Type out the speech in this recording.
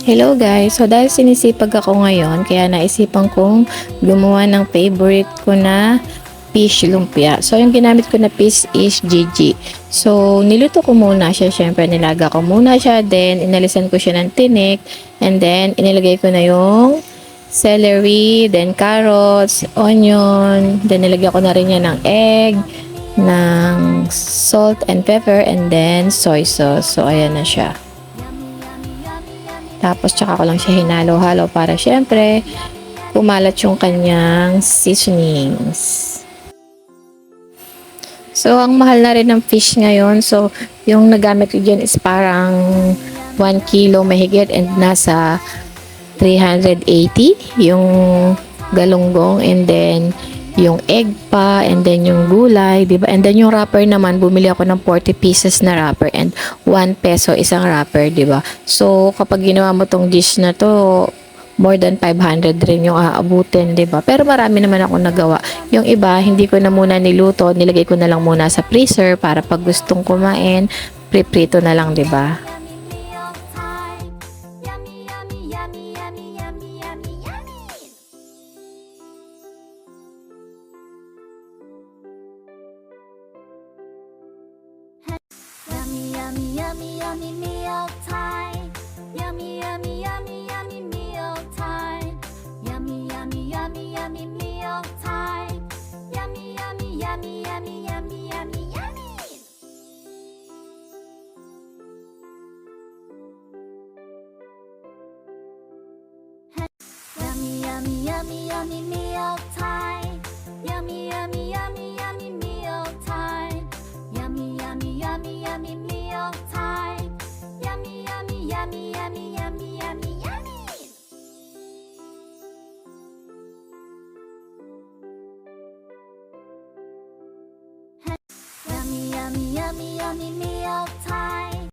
Hello guys! So dahil sinisipag ako ngayon, kaya naisipan kong gumawa ng favorite ko na fish lumpia. So yung ginamit ko na fish is Gigi. So niluto ko muna siya, syempre nilaga ko muna siya, then inalisan ko siya ng tinik, and then inilagay ko na yung celery, then carrots, onion, then nilagyan ko na rin yan ng egg, ng salt and pepper, and then soy sauce. So ayan na siya. Tapos tsaka ko lang siya hinalo-halo para syempre kumalat yung kanyang seasonings. So ang mahal na rin ng fish ngayon. So yung nagamit ko dyan is parang 1 kilo mahigit and nasa 380 yung galunggong, and then yung egg pa, and then yung gulay, diba? And then yung wrapper naman, bumili ako ng 40 pieces na wrapper and 1 peso isang wrapper, diba? So kapag ginawa mo tong dish na to, more than 500 rin yung aabutin, diba? Pero marami naman ako nagawa. Yung iba, hindi ko na muna niluto, nilagay ko na lang muna sa freezer para pag gustong kumain, pre-prito na lang, diba? Yummy, yummy, yummy meal time. Yummy, yummy, yummy, yummy meal time. Yummy, yummy, yummy, yummy meal time. Yummy, yummy, yummy, yummy, yummy, yummy, yummy. Yummy, yummy, yummy, yummy meal time. Yummy, yummy, yummy, yummy meal time. Yummy, yummy, yummy, yummy meal time. Yummy, yummy, yummy, yummy, yummy, yummy, yummy. Yummy, yummy, yummy, yummy meal